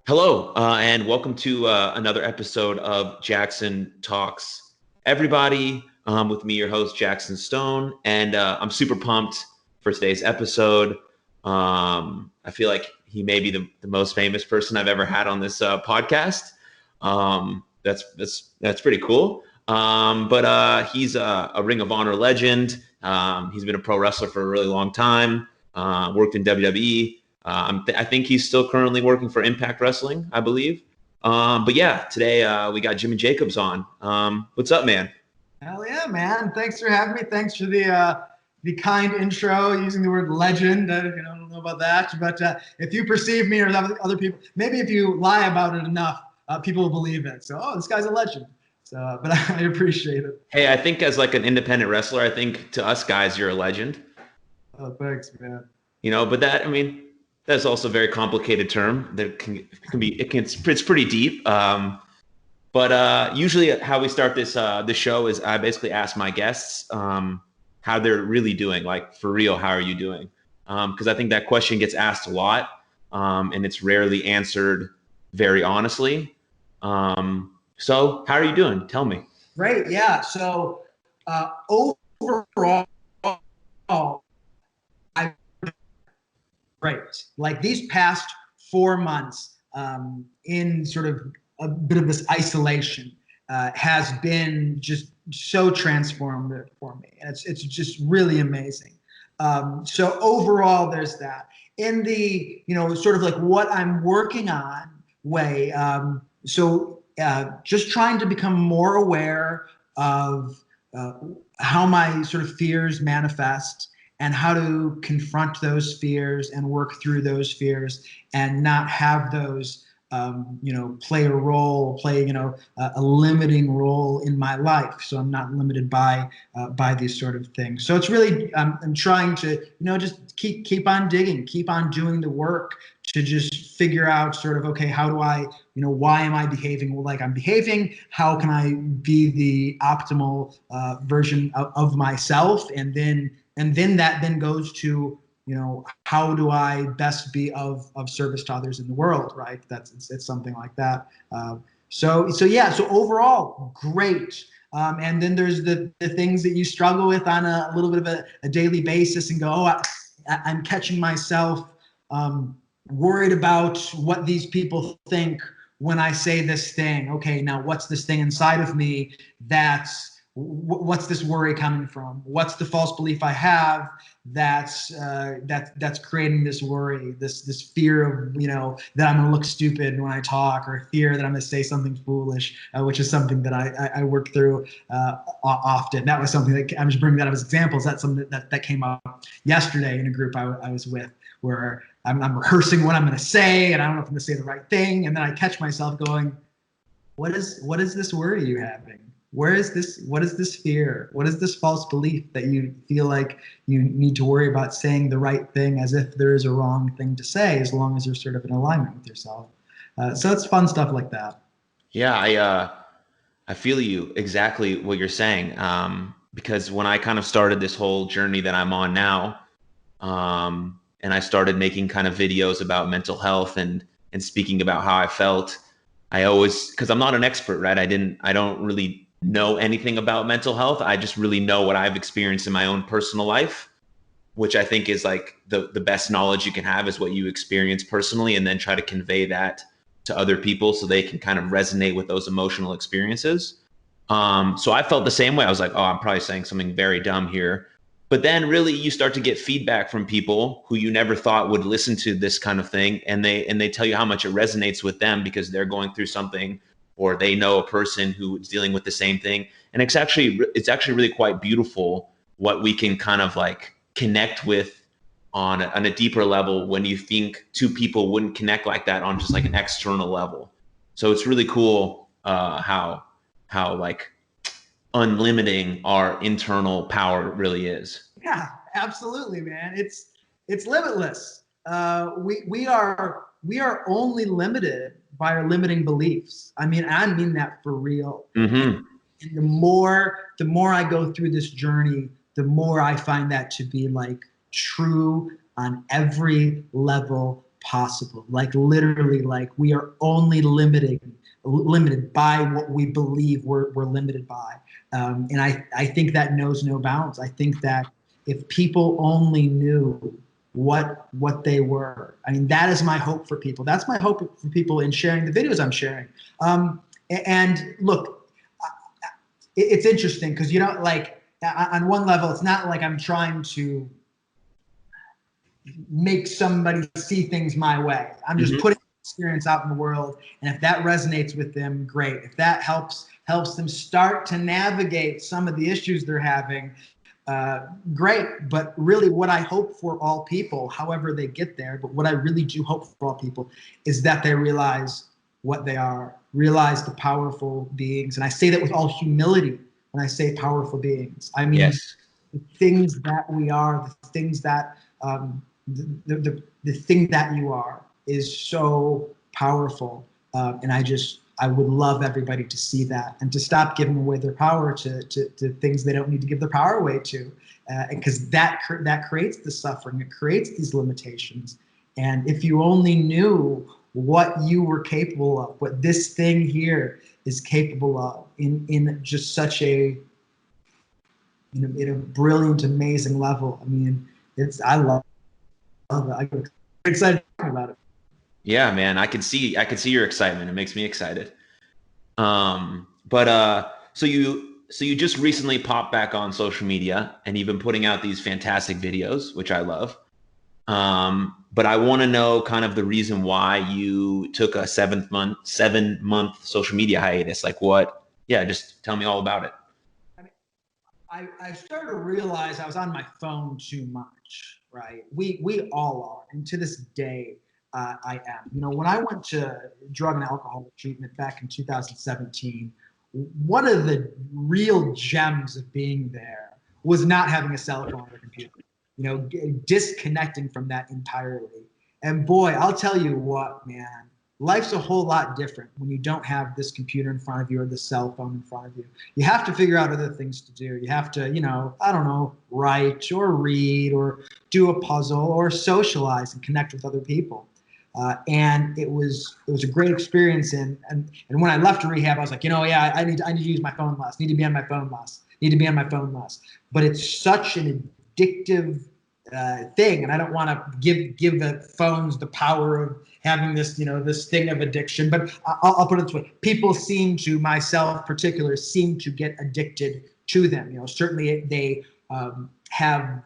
Hello, and welcome to another episode of Jaxon Talks. Everybody, with me, your host, Jaxon Stone, and I'm super pumped for today's episode. I feel like he may be the most famous person I've ever had on this podcast. That's pretty cool. But he's a Ring of Honor legend. He's been a pro wrestler for a really long time. Worked in WWE. I think he's still currently working for Impact Wrestling, I believe. But yeah, today we got Jimmy Jacobs on. What's up, man? Hell yeah, man! Thanks for having me. Thanks for the kind intro, using the word legend. I don't know about that, but if you perceive me or other people, maybe if you lie about it enough, people will believe it. So, this guy's a legend. So, but I appreciate it. Hey, I think as like an independent wrestler, I think to us guys, you're a legend. Oh, thanks, man. But that's also a very complicated term that it's pretty deep. But usually how we start this show is I basically ask my guests how they're really doing, like for real, how are you doing? Because I think that question gets asked a lot, and it's rarely answered very honestly. So how are you doing? Tell me. Great, yeah. So overall, I great. Like these past 4 months in sort of a bit of this isolation has been just so transformative for me. And it's just really amazing. So overall, there's that. In the, sort of like what I'm working on way, just trying to become more aware of how my sort of fears manifest and how to confront those fears and work through those fears and not have those, play a limiting role in my life. So I'm not limited by these sort of things. So it's really, I'm trying to, just keep on digging, keep on doing the work to just figure out sort of, okay, how do I, why am I behaving like I'm behaving? How can I be the optimal version of myself? And then that then goes to, how do I best be of service to others in the world, right? It's something like that. So overall, great. And then there's the things that you struggle with on a little bit of a daily basis and go, I'm catching myself worried about what these people think when I say this thing. Okay, now what's this thing inside of me what's this worry coming from? What's the false belief I have that's creating this worry, this fear of that I'm going to look stupid when I talk, or fear that I'm going to say something foolish, which is something that I work through often. That was something that I'm just bringing that up as examples. That's something that came up yesterday in a group I was with, where I'm rehearsing what I'm going to say, and I don't know if I'm going to say the right thing, and then I catch myself going, what is this worry you having? What is this fear? What is this false belief that you feel like you need to worry about saying the right thing, as if there is a wrong thing to say, as long as you're sort of in alignment with yourself? So it's fun stuff like that. Yeah, I feel you exactly what you're saying. Because when I kind of started this whole journey that I'm on now, and I started making kind of videos about mental health and speaking about how I felt, because I'm not an expert, right? I don't really know anything about mental health. I just really know what I've experienced in my own personal life, which I think is like the best knowledge you can have is what you experience personally, and then try to convey that to other people so they can kind of resonate with those emotional experiences. So I felt the same way. I was like, oh, I'm probably saying something very dumb here. But then really you start to get feedback from people who you never thought would listen to this kind of thing. And they tell you how much it resonates with them because they're going through something, or they know a person who is dealing with the same thing. And it's actually really quite beautiful what we can kind of like connect with on a deeper level when you think two people wouldn't connect like that on just like an external level. So it's really cool how like unlimiting our internal power really is. Yeah, absolutely, man. It's limitless. We are only limited by our limiting beliefs. I mean that for real. Mm-hmm. And the more I go through this journey, the more I find that to be like true on every level possible. Like literally, like we are only limited by what we believe we're limited by. And I think that knows no bounds. I think that if people only knew what they were, I mean, that is my hope for people. That's my hope for people in sharing the videos I'm sharing. And look, it's interesting because, you know, like on one level, it's not like I'm trying to make somebody see things my way. I'm just putting experience out in the world, and if that resonates with them, great. If that helps them start to navigate some of the issues they're having, great. But really what I hope for all people, however they get there, but what I really do hope for all people is that they realize what they are, realize the powerful beings. And I say that with all humility when I say powerful beings. I mean, Yes. the things that we are, the things that the thing that you are is so powerful, and I would love everybody to see that and to stop giving away their power to things they don't need to give their power away to, because that creates the suffering, it creates these limitations. And if you only knew what you were capable of, what this thing here is capable of, in just such a, you know, in a brilliant, amazing level. I mean, I love it. I get excited talking about it. Yeah, man, I can see your excitement. It makes me excited. So you just recently popped back on social media and you've been putting out these fantastic videos, which I love. But I want to know kind of the reason why you took a 7-month social media hiatus. Like what? Yeah, just tell me all about it. I mean, I started to realize I was on my phone too much, right? We all are, and to this day, I am. You know, when I went to drug and alcohol treatment back in 2017, one of the real gems of being there was not having a cell phone or a computer. You know, disconnecting from that entirely. And boy, I'll tell you what, man, life's a whole lot different when you don't have this computer in front of you or the cell phone in front of you. You have to figure out other things to do. You have to, you know, I don't know, write or read or do a puzzle or socialize and connect with other people. And it was a great experience. And when I left rehab, I was like, you know, yeah, I need to use my phone less. Need to be on my phone less. Need to be on my phone less. But it's such an addictive thing, and I don't want to give the phones the power of having this, you know, this thing of addiction. But I'll put it this way: people seem to, myself in particular, seem to get addicted to them. You know, certainly they have,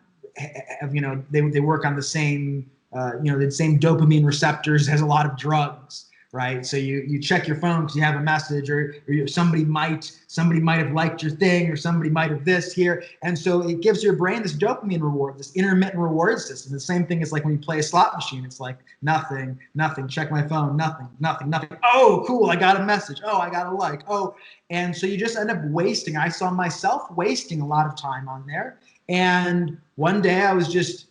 you know, they work on the same, you know, the same dopamine receptors as a lot of drugs. Right, so you check your phone because you have a message, or somebody might have liked your thing, or somebody might have this here, and so it gives your brain this dopamine reward, this intermittent reward system. The same thing is like when you play a slot machine. It's like nothing, check my phone, nothing. Oh, cool, I got a message. Oh, I got a like. Oh, and so you just end up wasting. I saw myself wasting a lot of time on there, and one day I was just,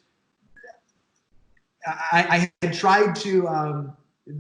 I had tried to.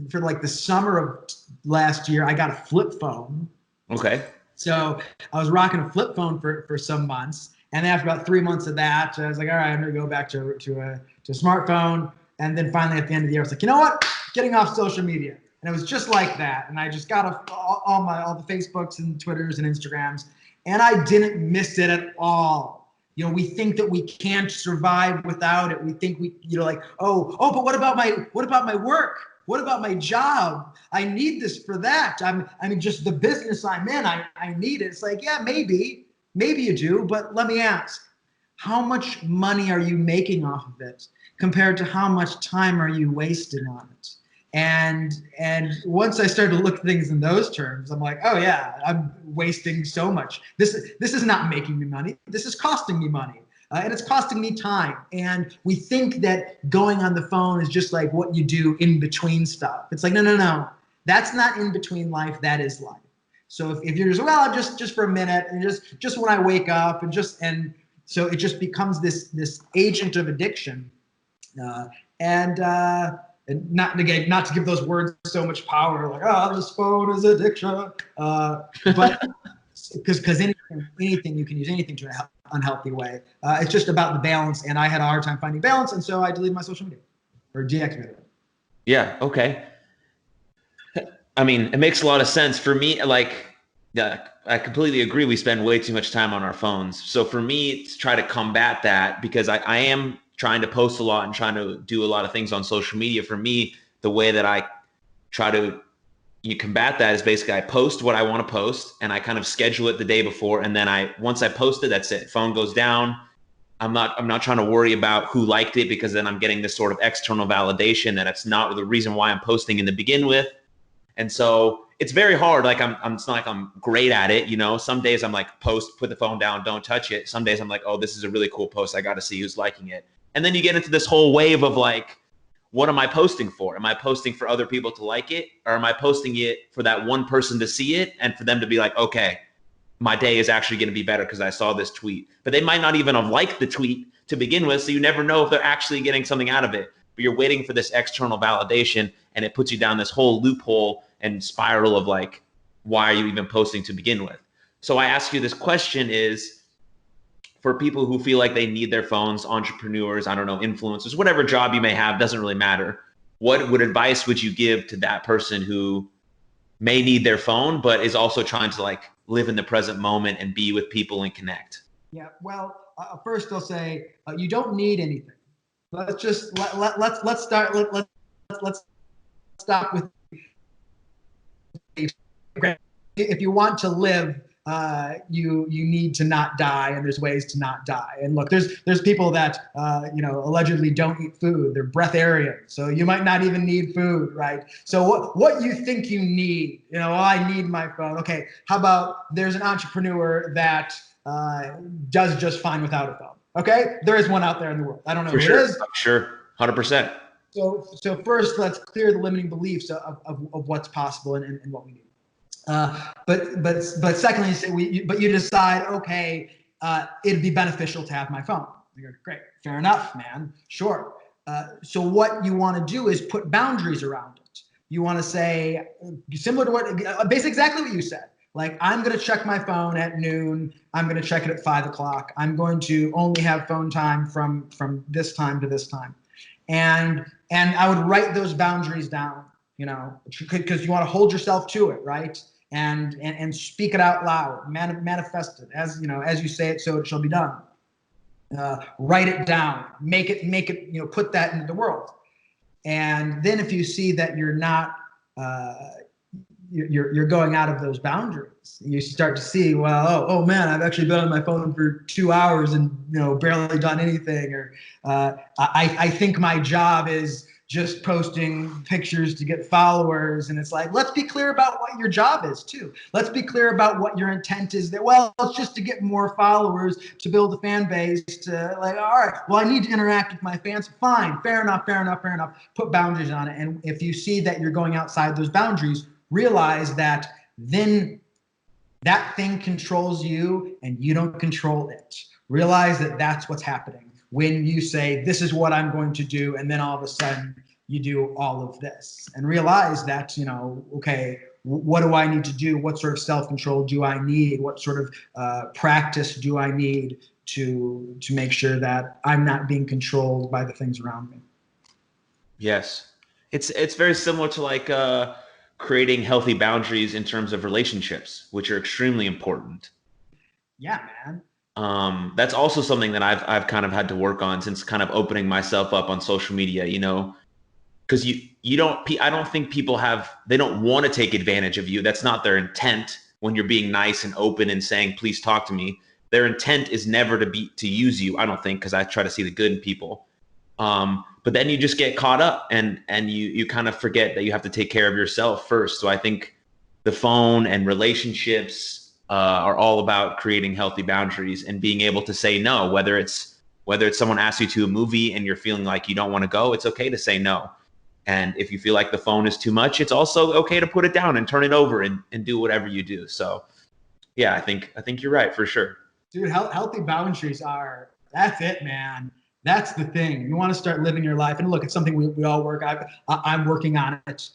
For like the summer of last year, I got a flip phone. Okay. So I was rocking a flip phone for some months. And after about 3 months of that, I was like, all right, I'm going to go back to a smartphone. And then finally at the end of the year, I was like, you know what? Getting off social media. And it was just like that. And I just got off all the Facebooks and Twitters and Instagrams. And I didn't miss it at all. You know, we think that we can't survive without it. We think you know, like, oh, but what about my work? What about my job? I need this for that. I mean, just the business I'm in, I need it. It's like, yeah, maybe you do, but let me ask, how much money are you making off of it compared to how much time are you wasting on it? And once I started to look at things in those terms, I'm like, oh yeah, I'm wasting so much. This is not making me money. This is costing me money. And it's costing me time. And we think that going on the phone is just like what you do in between stuff. It's like, no. That's not in between life. That is life. So if you're just, well, just for a minute, and just when I wake up, and so it just becomes this agent of addiction. And not to give those words so much power, like, oh, this phone is addiction. But because anything you can use anything to an unhealthy way. It's just about the balance, and I had a hard time finding balance, and so I deleted my social media or deactivated it. Yeah. Okay. I mean, it makes a lot of sense for me. Like, yeah, I completely agree. We spend way too much time on our phones. So for me to try to combat that, because I am trying to post a lot and trying to do a lot of things on social media. For me, the way that I try to you combat that is basically I post what I want to post and I kind of schedule it the day before, and then once I post it, that's it. Phone goes down. I'm not trying to worry about who liked it, because then I'm getting this sort of external validation that it's not the reason why I'm posting in the begin with. And so it's very hard. Like it's not like I'm great at it. Some days I'm like, post, put the phone down, don't touch it. Some days I'm like, oh, this is a really cool post. I got to see who's liking it. And then you get into this whole wave of like, what am I posting for? Am I posting for other people to like it? Or am I posting it for that one person to see it and for them to be like, okay, my day is actually going to be better because I saw this tweet. But they might not even have liked the tweet to begin with. So you never know if they're actually getting something out of it. But you're waiting for this external validation, and it puts you down this whole loophole and spiral of like, why are you even posting to begin with? So I ask you this question is, for people who feel like they need their phones, entrepreneurs, I don't know, influencers, whatever job you may have, doesn't really matter. What advice would you give to that person who may need their phone, but is also trying to like live in the present moment and be with people and connect? Yeah. Well, first I'll say you don't need anything. Let's start. Let's stop with, if you want to live, you need to not die, and there's ways to not die. And look, there's people that allegedly don't eat food. They're breatharians, so you might not even need food, right? So what you think you need? I need my phone. Okay, how about there's an entrepreneur that does just fine without a phone? Okay, there is one out there in the world. I don't know For who it sure. is. Sure. 100%. So first, let's clear the limiting beliefs of what's possible and what we need. But secondly, you decide, okay, it'd be beneficial to have my phone. You go, great, fair enough, man, sure. So what you want to do is put boundaries around it. You want to say, similar to basically exactly what you said. Like, I'm going to check my phone at noon. I'm going to check it at 5 o'clock. I'm going to only have phone time from this time to this time. And I would write those boundaries down, because you want to hold yourself to it, right? And speak it out loud, manifest it as you say it, so it shall be done. Write it down, make it, put that into the world. And then if you see that you're not, you're going out of those boundaries, you start to see, well, oh man, I've actually been on my phone for 2 hours and barely done anything, or I think my job is just posting pictures to get followers. And it's like, let's be clear about what your job is too. Let's be clear about what your intent is there. Well, it's just to get more followers, to build a fan base, to like, all right, well, I need to interact with my fans. Fine, fair enough. Put boundaries on it. And if you see that you're going outside those boundaries, realize that then that thing controls you and you don't control it. Realize that that's what's happening when you say, this is what I'm going to do, and then all of a sudden you do all of this. And realize that, okay, what do I need to do? What sort of self-control do I need? What sort of practice do I need to make sure that I'm not being controlled by the things around me? Yes. It's very similar to like creating healthy boundaries in terms of relationships, which are extremely important. Yeah, man. That's also something that I've kind of had to work on since kind of opening myself up on social media, because I don't think people they don't want to take advantage of you. That's not their intent when you're being nice and open and saying, please talk to me. Their intent is never to use you, I don't think, because I try to see the good in people. But then you just get caught up and you kind of forget that you have to take care of yourself first. So I think the phone and relationships are all about creating healthy boundaries and being able to say no, whether it's someone asks you to a movie and you're feeling like you don't want to go, it's okay to say no. And if you feel like the phone is too much, it's also okay to put it down and turn it over and do whatever you do. So yeah, I think you're right for sure. Dude, healthy boundaries that's it, man. That's the thing. You want to start living your life. And look, it's something we all work. I'm working on it,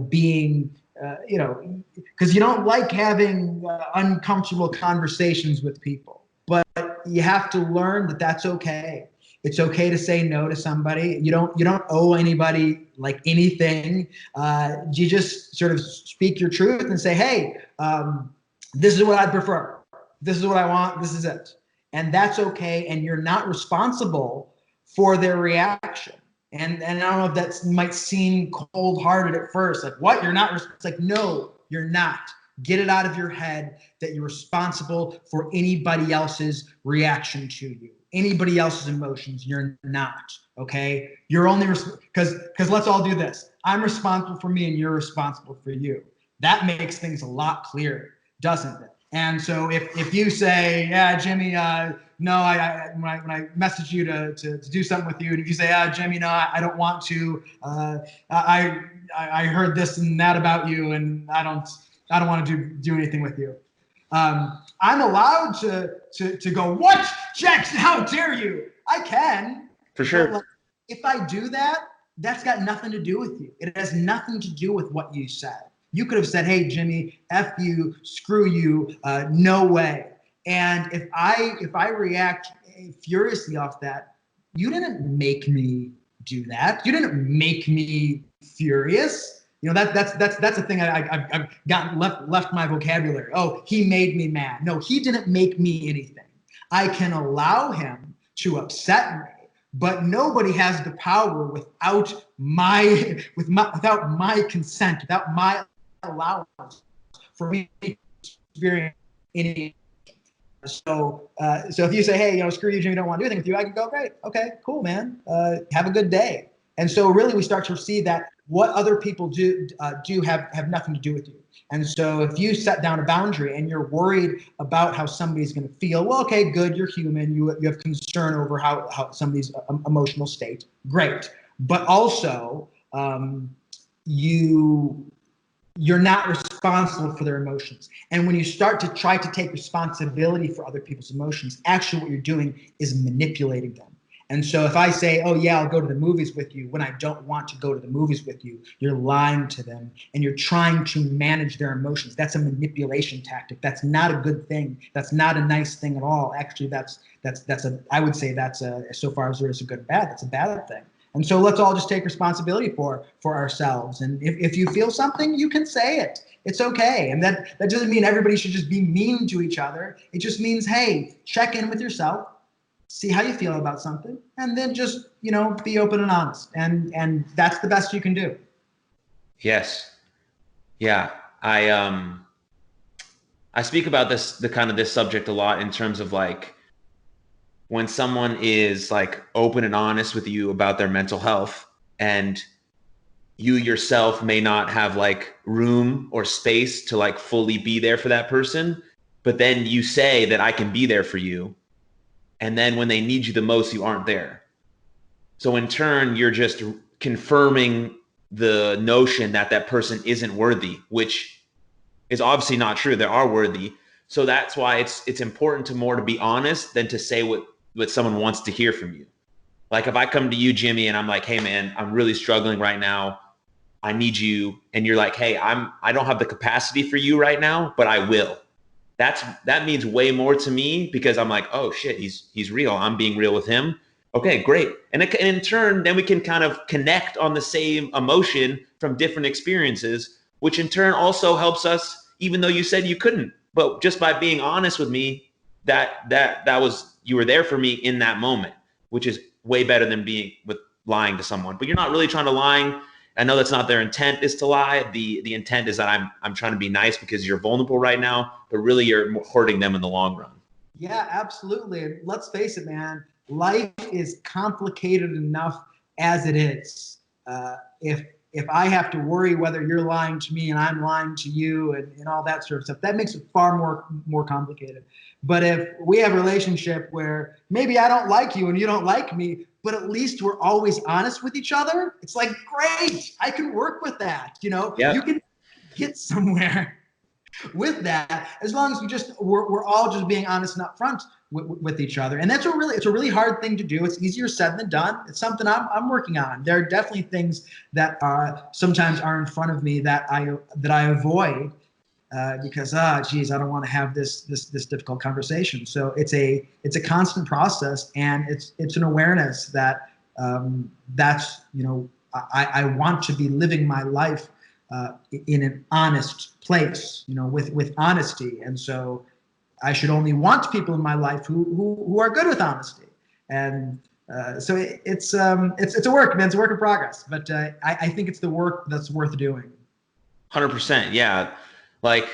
being, because you don't like having uncomfortable conversations with people, but you have to learn that that's okay. It's okay to say no to somebody. You don't owe anybody like anything. You just sort of speak your truth and say, hey, this is what I'd prefer. This is what I want. This is it. And that's okay. And you're not responsible for their reaction. And I don't know if that might seem cold-hearted at first. Like, what? You're not? It's like, no, you're not. Get it out of your head that you're responsible for anybody else's reaction to you, anybody else's emotions. You're not. Okay? You're only because let's all do this. I'm responsible for me, and you're responsible for you. That makes things a lot clearer, doesn't it? And so if you say, yeah, Jimmy, no, when I message you to do something with you, and if you say, Jimmy, no, I don't want to, I heard this and that about you, and I don't want to do anything with you. I'm allowed to go, what, Jaxon? How dare you? I can. For sure. Like, if I do that, that's got nothing to do with you. It has nothing to do with what you said. You could have said, hey, Jimmy, F you, screw you, no way. And if I react furiously off that, you didn't make me do that. You didn't make me furious. You know, that's a thing I've gotten left my vocabulary. Oh, he made me mad. No, he didn't make me anything. I can allow him to upset me, but nobody has the power without my consent, without my allowance for me to experience any. So if you say, hey, you know, screw you, Jimmy, don't want to do anything with you, I can go, great, okay, cool, man, have a good day. And so really we start to see that what other people do have nothing to do with you. And so if you set down a boundary and you're worried about how somebody's going to feel, well, okay, good, you're human, you have concern over how somebody's emotional state, great. But also you're not responsible for their emotions. And when you start to try to take responsibility for other people's emotions, actually what you're doing is manipulating them. And so if I say, oh yeah, I'll go to the movies with you when I don't want to go to the movies with you, you're lying to them and you're trying to manage their emotions. That's a manipulation tactic. That's not a good thing. That's not a nice thing at all. Actually, I would say that's so far as there is a good and bad, that's a bad thing. And so let's all just take responsibility for ourselves. And if you feel something, you can say it. It's okay. And that doesn't mean everybody should just be mean to each other. It just means, hey, check in with yourself, see how you feel about something, and then just, you know, be open and honest. And that's the best you can do. Yes. Yeah. I speak about this subject a lot in terms of like, when someone is like open and honest with you about their mental health, and you yourself may not have like room or space to like fully be there for that person, but then you say that I can be there for you. And then when they need you the most, you aren't there. So in turn, you're just confirming the notion that that person isn't worthy, which is obviously not true. They are worthy. So that's why it's important to be honest than to say what someone wants to hear from you. Like if I come to you, Jimmy, and I'm like, hey man, I'm really struggling right now, I need you. And you're like, hey, I don't have the capacity for you right now, but I will. That means way more to me, because I'm like, oh shit, he's real. I'm being real with him. Okay, great. And in turn, then we can kind of connect on the same emotion from different experiences, which in turn also helps us, even though you said you couldn't. But just by being honest with me, that was, you were there for me in that moment, which is way better than being with lying to someone. But you're not really trying to lie. I know that's not their intent, is to lie. The intent is that I'm trying to be nice because you're vulnerable right now, but really you're hurting them in the long run. Yeah, absolutely. Let's face it, man. Life is complicated enough as it is. If I have to worry whether you're lying to me and I'm lying to you and all that sort of stuff, that makes it far more complicated. But if we have a relationship where maybe I don't like you and you don't like me, but at least we're always honest with each other, it's like, great, I can work with that. You know, Yep. You can get somewhere with that, as long as we're all just being honest and upfront with each other. And it's a really hard thing to do. It's easier said than done. It's something I'm working on. There are definitely things that sometimes are in front of me that I avoid. because geez, I don't want to have this difficult conversation. So it's a constant process, and it's an awareness that that's, you know, I want to be living my life in an honest place, you know, with honesty, and so I should only want people in my life who are good with honesty. And so it's a work, man. It's a work in progress, but I think it's the work that's worth doing. 100%. Yeah. Like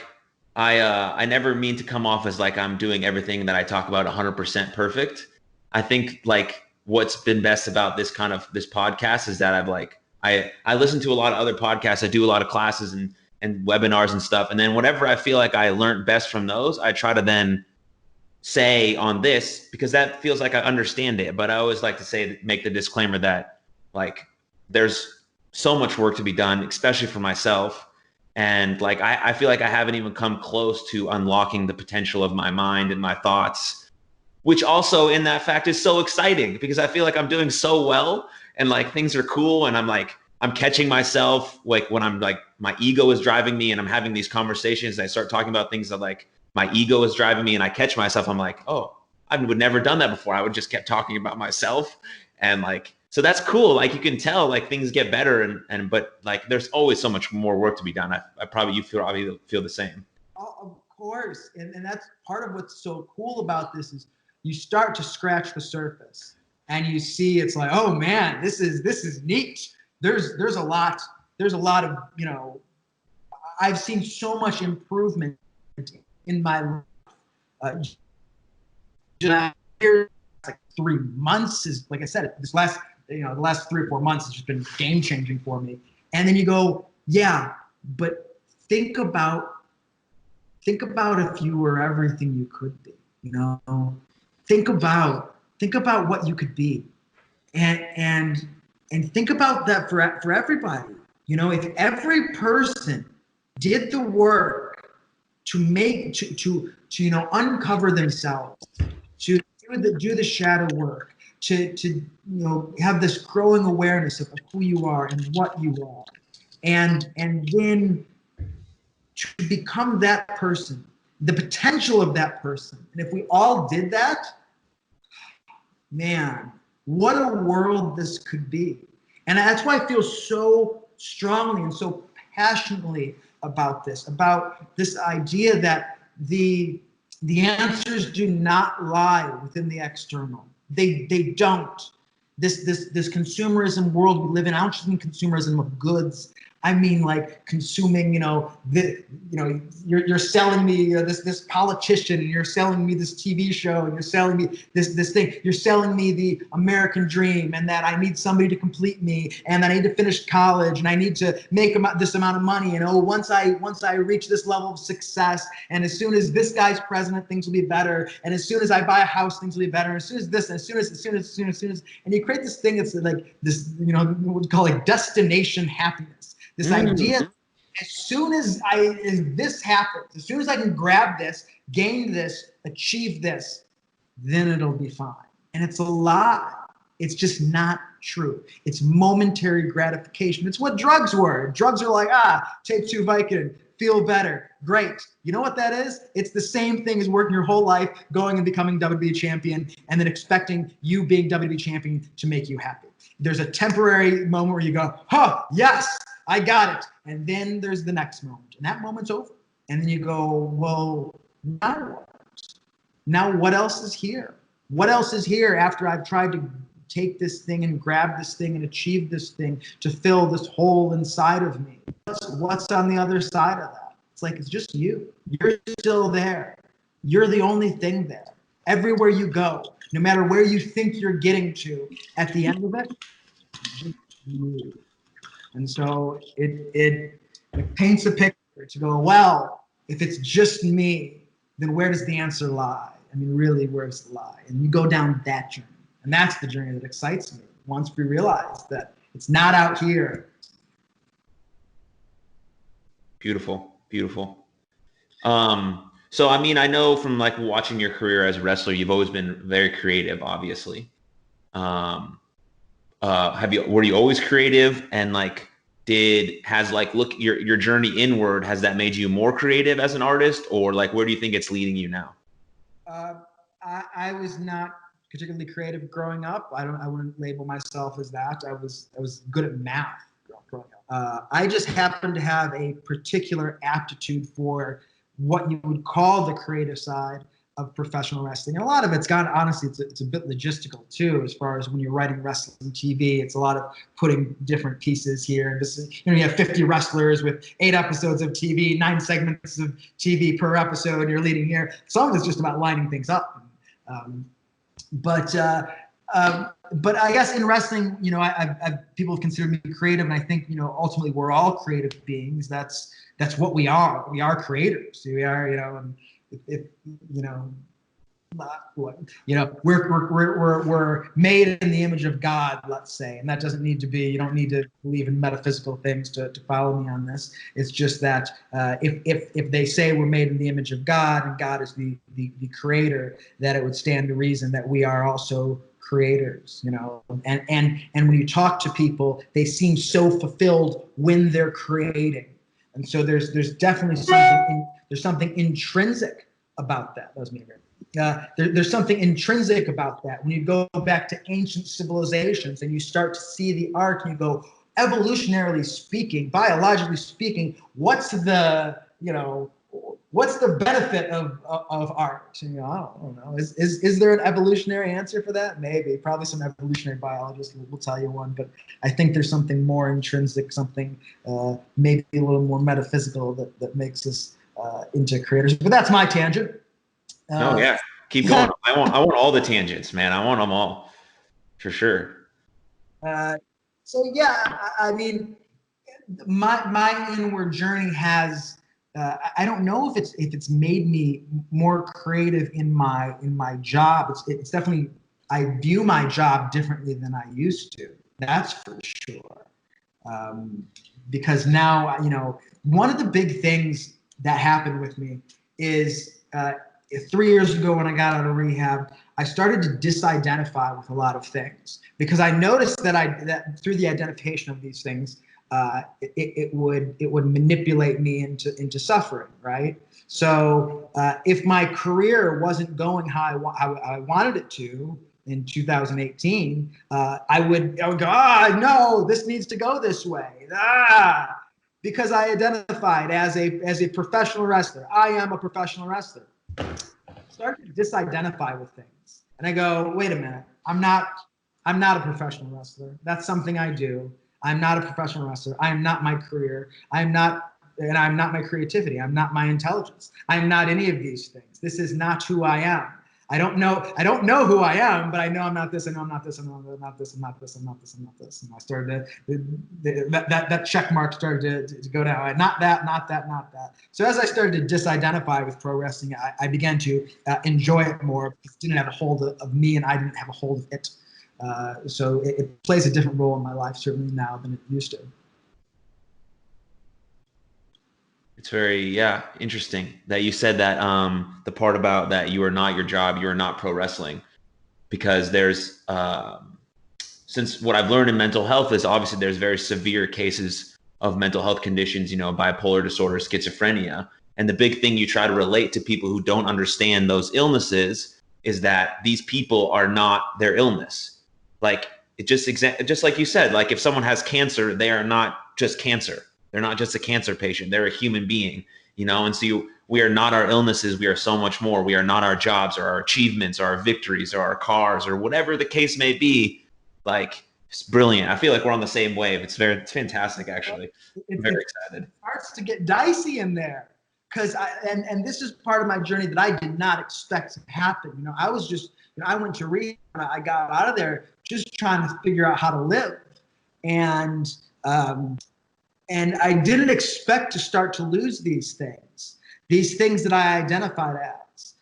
I never mean to come off as like I'm doing everything that I talk about 100% perfect. I think like what's been best about this podcast is that I listen to a lot of other podcasts. I do a lot of classes and webinars and stuff. And then whatever I feel like I learned best from those, I try to then say on this, because that feels like I understand it. But I always like to make the disclaimer that like there's so much work to be done, especially for myself. And like I feel like I haven't even come close to unlocking the potential of my mind and my thoughts, which also in that fact is so exciting because I feel like I'm doing so well and like things are cool, and I'm catching myself like when I'm like my ego is driving me and I'm having these conversations and I start talking about things that like my ego is driving me, and I catch myself. I'm like, oh, I would never done that before. I would just kept talking about myself. And like, so that's cool. Like you can tell like things get better but like, there's always so much more work to be done. You probably feel the same. Oh, of course. And that's part of what's so cool about this is you start to scratch the surface and you see, it's like, oh man, this is neat. There's a lot of, you know, I've seen so much improvement in my life. Like 3 months is, like I said, the last 3 or 4 months has just been game changing for me. And then you go, yeah, but think about if you were everything you could be, you know, think about what you could be, and think about that for everybody. You know, if every person did the work to you know, uncover themselves, to do the shadow work, to you know, have this growing awareness of who you are and what you are, and then to become that person, the potential of that person. And if we all did that, man, what a world this could be. And that's why I feel so strongly and so passionately about this idea that the answers do not lie within the external. They don't. This consumerism world we live in, I don't just mean consumerism of goods. I mean like consuming, you know, you're selling me this politician, and you're selling me this TV show, and you're selling me this thing. You're selling me the American dream, and that I need somebody to complete me, and that I need to finish college, and I need to make this amount of money, and once I reach this level of success, and as soon as this guy's president, things will be better, and as soon as I buy a house, things will be better, and as soon as this, and as soon as, and you create this thing that's like this, you know, what we call like destination happiness. This idea, as soon as this happens, as soon as I can grab this, gain this, achieve this, then it'll be fine. And it's a lie. It's just not true. It's momentary gratification. It's what drugs were. Drugs are like, take 2 Vicodin, feel better, great. You know what that is? It's the same thing as working your whole life, going and becoming WWE champion, and then expecting you being WWE champion to make you happy. There's a temporary moment where you go, yes, I got it. And then there's the next moment, and that moment's over. And then you go, well, now what? Now what else is here? What else is here after I've tried to take this thing and grab this thing and achieve this thing to fill this hole inside of me? What's on the other side of that? It's like, it's just you. You're still there. You're the only thing there. Everywhere you go, no matter where you think you're getting to, at the end of it, just you. And so it paints a picture to go, well, if it's just me, then where does the answer lie? I mean, really, where's the lie? And you go down that journey. And that's the journey that excites me once we realize that it's not out here. Beautiful, beautiful. So, I mean, I know from like watching your career as a wrestler, you've always been very creative, obviously. Were you always creative? And like, has like, look, your journey inward, has that made you more creative as an artist, or like where do you think it's leading you now? I was not particularly creative growing up. I wouldn't label myself as that. I was good at math growing up. I just happened to have a particular aptitude for what you would call the creative side of professional wrestling. And a lot of it's gone, honestly, it's a bit logistical too, as far as when you're writing wrestling TV. It's a lot of putting different pieces here. And this is, you have 50 wrestlers with 8 episodes of TV, 9 segments of TV per episode. You're leading here. Some of it's just about lining things up. But I guess in wrestling, people have considered me creative, and I think ultimately we're all creative beings. That's what we are. We are creators. We are, and if we're made in the image of God, let's say, and that doesn't need to be. You don't need to believe in metaphysical things to follow me on this. It's just that if they say we're made in the image of God and God is the creator, that it would stand to reason that we are also creators, and when you talk to people, they seem so fulfilled when they're creating, and so there's definitely something intrinsic about that. That was me again. There's something intrinsic about that. When you go back to ancient civilizations and you start to see the art, and you go, evolutionarily speaking, biologically speaking, what's the benefit of art? I don't know. Is there an evolutionary answer for that? Maybe. Probably some evolutionary biologist will tell you one, but I think there's something more intrinsic, something maybe a little more metaphysical that makes us into creators. But that's my tangent. No, yeah, keep going. I want all the tangents, man. I want them all, for sure. So yeah, I mean, my inward journey has. I don't know if it's made me more creative in my job. It's definitely, I view my job differently than I used to. That's for sure. Because now, one of the big things that happened with me is 3 years ago when I got out of rehab, I started to disidentify with a lot of things, because I noticed that through the identification of these things, it would manipulate me into suffering, right? So if my career wasn't going how I wanted it to in 2018, I would go, no, this needs to go this way, because I identified as a professional wrestler. I am a professional wrestler. Start to disidentify with things, and I go, wait a minute, I'm not a professional wrestler. That's something I do. I'm not a professional wrestler. I am not my career. I'm not my creativity. I'm not my intelligence. I'm not any of these things. This is not who I am. I don't know who I am, but I know I'm not this. I know I'm not this. I'm not this. I'm not this. I'm not this. I'm not this. And I started that check mark started to go down. Not that, not that, not that. So as I started to disidentify with pro wrestling, I began to enjoy it more. It didn't have a hold of me, and I didn't have a hold of it. So it plays a different role in my life certainly now than it used to. It's very, interesting that you said that, the part about that you are not your job, you are not pro wrestling, because there's, since what I've learned in mental health is obviously there's very severe cases of mental health conditions, bipolar disorder, schizophrenia. And the big thing you try to relate to people who don't understand those illnesses is that these people are not their illness. Like just like you said, like if someone has cancer, they are not just cancer. They're not just a cancer patient. They're a human being, and so we are not our illnesses. We are so much more. We are not our jobs or our achievements or our victories or our cars or whatever the case may be. Like, it's brilliant. I feel like we're on the same wave. It's fantastic, actually. I'm very excited. It starts to get dicey in there, because and this is part of my journey that I did not expect to happen. I was just, I went to rehab. I got out of there just trying to figure out how to live, and I didn't expect to start to lose these things that I identified as.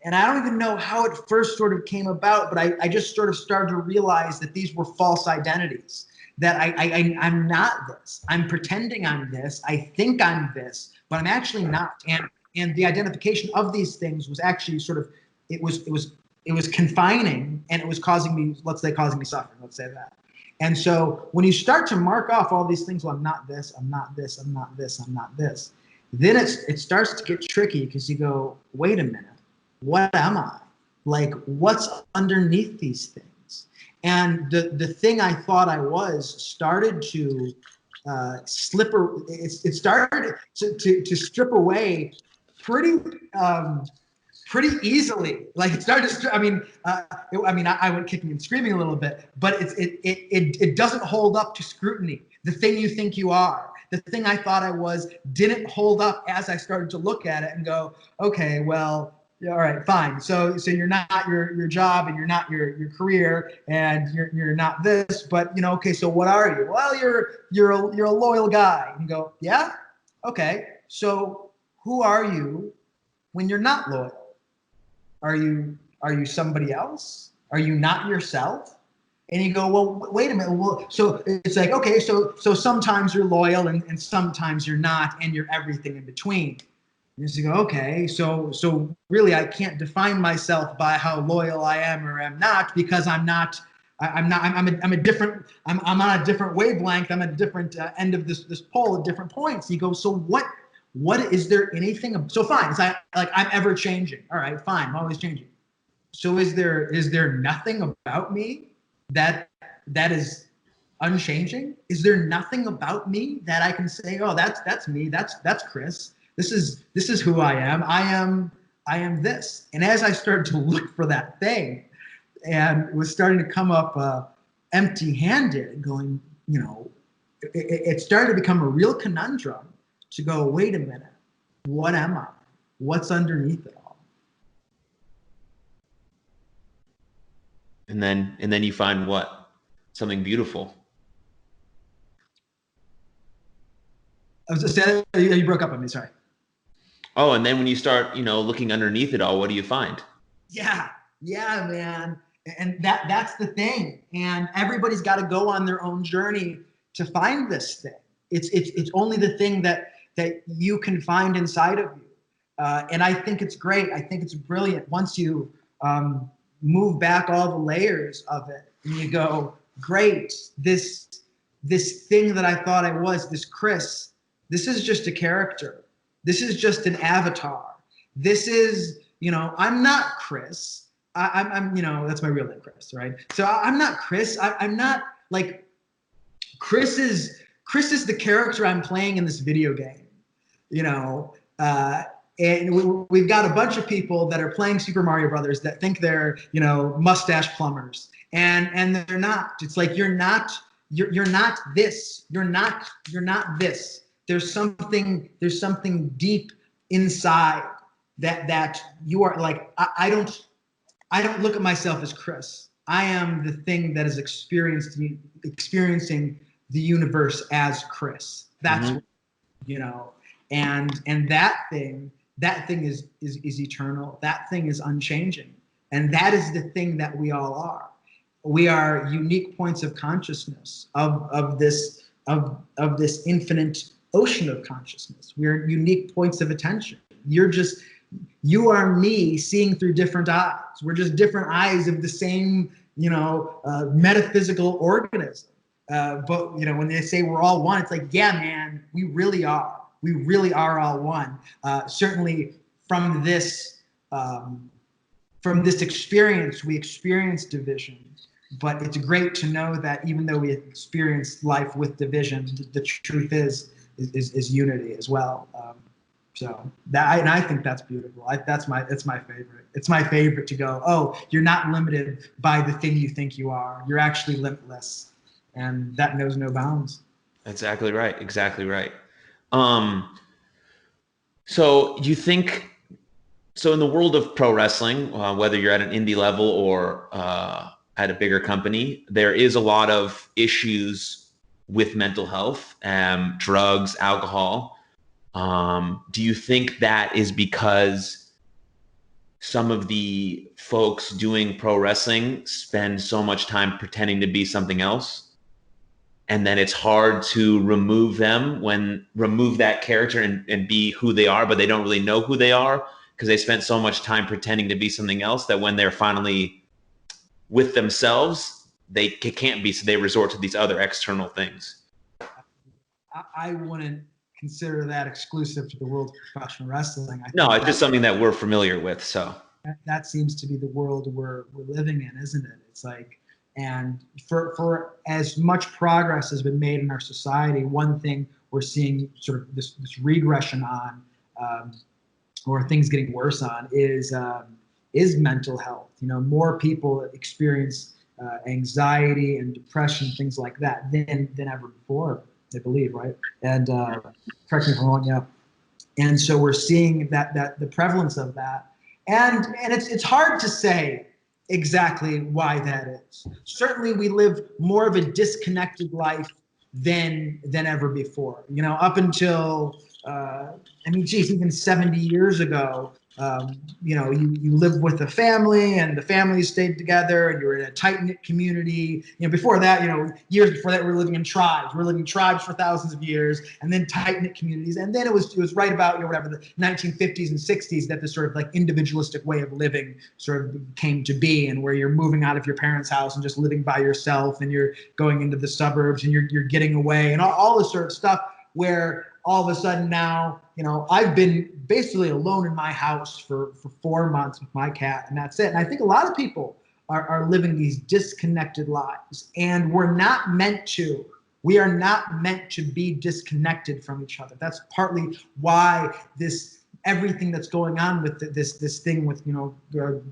And I don't even know how it first sort of came about, but I just sort of started to realize that these were false identities, that I'm not this. I'm pretending I'm this. I think I'm this, but I'm actually not. And the identification of these things was actually sort of, it was confining, and it was causing me suffering, let's say that. And so when you start to mark off all these things, well, I'm not this, I'm not this, I'm not this, I'm not this, then it starts to get tricky because you go, wait a minute, what am I? Like, what's underneath these things? And the thing I thought I was started to it started to strip away pretty pretty easily. Like it started to, I went kicking and screaming a little bit, but it doesn't hold up to scrutiny. The thing you think you are, the thing I thought I was, didn't hold up as I started to look at it and go, okay, well, all right, fine. So you're not your job, and you're not your career, and you're not this, but okay, so what are you? Well, you're a loyal guy. And you go, yeah, okay. So who are you when you're not loyal? Are you somebody else? Are you not yourself? And you go, well, wait a minute. Well, so it's like, okay, so sometimes you're loyal and sometimes you're not, and you're everything in between. And you go, okay, so really I can't define myself by how loyal I am or am not, because I'm not. I'm on a different wavelength. I'm at a different end of this pole at different points. You go, so what is there anything? So fine, it's like I'm ever changing. All right, fine, I'm always changing. So is there nothing about me that is unchanging? Is there nothing about me that I can say, oh, that's me, that's Chris. This is who I am. I am this. And as I started to look for that thing, and was starting to come up empty-handed, going, it started to become a real conundrum to go, wait a minute, what am I? What's underneath it all? And then you find what? Something beautiful. I was just saying, you broke up on me, sorry. Oh, and then when you start, looking underneath it all, what do you find? Yeah, man. And that's the thing. And everybody's got to go on their own journey to find this thing. It's only the thing that you can find inside of you. And I think it's great. I think it's brilliant once you move back all the layers of it and you go, great, this thing that I thought I was, this Chris, this is just a character. This is just an avatar. This is, I'm not Chris. I'm that's my real name, Chris, right? So I'm not Chris. I'm not like Chris is the character I'm playing in this video game, and we've got a bunch of people that are playing Super Mario Brothers that think they're, mustache plumbers, and they're not. It's like you're not this. You're not this. There's something deep inside that you are like. I don't look at myself as Chris. I am the thing that is experiencing the universe as Chris. That's and that thing is eternal. That thing is unchanging, and that is the thing that we all are. We are unique points of consciousness of this infinite ocean of consciousness. We're unique points of attention. You are me seeing through different eyes. We're just different eyes of the same, metaphysical organism. But when they say we're all one, it's like, yeah, man, we really are. We really are all one. Certainly from this experience, we experience division. But it's great to know that even though we experience life with division, the truth is unity as well. So that, and I think that's beautiful. It's my favorite. It's my favorite to go, oh, you're not limited by the thing you think you are. You're actually limitless, and that knows no bounds. Exactly right. Exactly right. So you think, so in the world of pro wrestling, whether you're at an indie level or at a bigger company, there is a lot of issues with mental health, drugs, alcohol. Do you think that is because some of the folks doing pro wrestling spend so much time pretending to be something else, and then it's hard to remove that character and be who they are, but they don't really know who they are because they spent so much time pretending to be something else that when they're finally with themselves, it can't be, so they resort to these other external things. I wouldn't consider that exclusive to the world of professional wrestling. I No, think it's just something that we're familiar with. So that seems to be the world we're living in, isn't it? It's like, and for as much progress has been made in our society, one thing we're seeing sort of this regression on, or things getting worse on, is mental health. You know, more people experience anxiety and depression, things like that, than ever before, I believe, right? And correct me if I'm wrong, yeah. And so we're seeing that the prevalence of that, and it's hard to say exactly why that is. Certainly, we live more of a disconnected life than ever before. You know, up until I mean, geez, even 70 years ago, you know, you lived with a family and the family stayed together and you were in a tight-knit community. You know, before that, you know, years before that, we were living in tribes. We were living in tribes for thousands of years, and then tight-knit communities. And then it was right about, you know, whatever, the 1950s and 60s that this sort of like individualistic way of living sort of came to be, and where you're moving out of your parents' house and just living by yourself, and you're going into the suburbs and you're getting away, and all this sort of stuff, where all of a sudden now, you know, I've been basically alone in my house for 4 months with my cat, and that's it. And I think a lot of people are living these disconnected lives, and we are not meant to be disconnected from each other. That's partly why everything that's going on with this thing with, you know,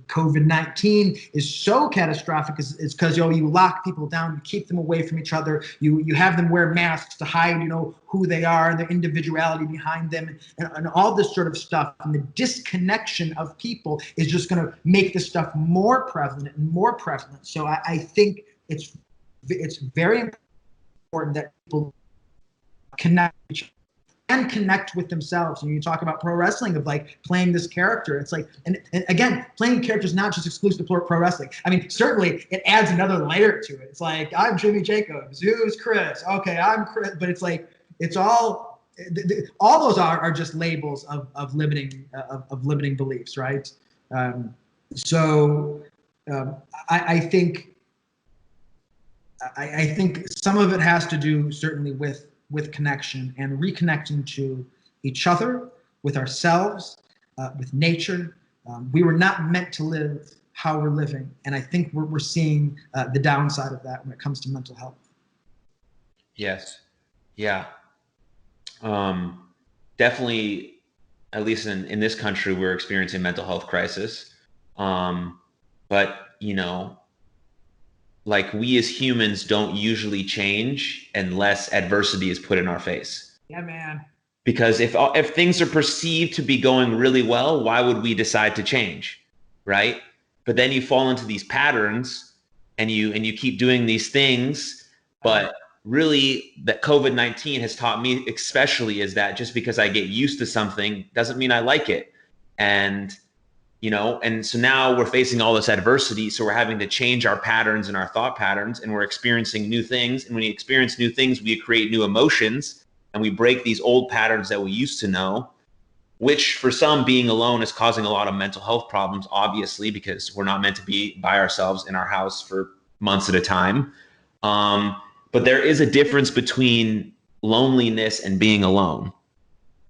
COVID-19 is so catastrophic. Is because, you know, you lock people down, you keep them away from each other, you have them wear masks to hide, you know, who they are and their individuality behind them, and all this sort of stuff. And the disconnection of people is just going to make this stuff more prevalent and more prevalent. So I think it's very important that people connect each other and connect with themselves. And you talk about pro wrestling, of like playing this character. It's like, and again, playing characters not just exclusive to pro wrestling. I mean, certainly it adds another layer to it. It's like, I'm Jimmy Jacobs. Who's Chris? Okay, I'm Chris. But it's like, it's all those are just labels of limiting beliefs, right? I think some of it has to do certainly with connection and reconnecting to each other, with ourselves, with nature. We were not meant to live how we're living, and I think we're seeing the downside of that when it comes to mental health. Yes, yeah, definitely. At least in this country, we're experiencing mental health crisis. But you know, like, we as humans don't usually change unless adversity is put in our face. Yeah, man. Because if things are perceived to be going really well, why would we decide to change, right? But then you fall into these patterns, and you keep doing these things. But really, that COVID-19 has taught me, especially, is that just because I get used to something doesn't mean I like it. And you know, and so now we're facing all this adversity, so we're having to change our patterns and our thought patterns, and we're experiencing new things. And when we experience new things, we create new emotions, and we break these old patterns that we used to know, which for some, being alone is causing a lot of mental health problems, obviously, because we're not meant to be by ourselves in our house for months at a time. But there is a difference between loneliness and being alone.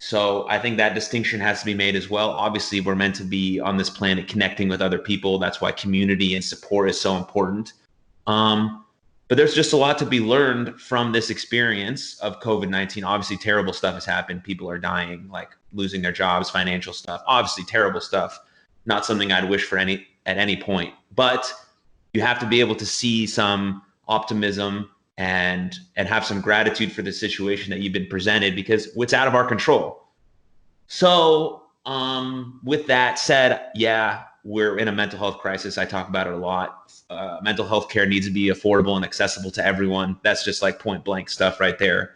So I think that distinction has to be made as well. Obviously, we're meant to be on this planet connecting with other people. That's why community and support is so important. But there's just a lot to be learned from this experience of COVID-19. Obviously, terrible stuff has happened. People are dying, like losing their jobs, financial stuff. Obviously, terrible stuff. Not something I'd wish for at any point. But you have to be able to see some optimism and have some gratitude for the situation that you've been presented, because it's out of our control. So with that said, yeah, we're in a mental health crisis. I talk about it a lot. Mental health care needs to be affordable and accessible to everyone. That's just like point blank stuff right there.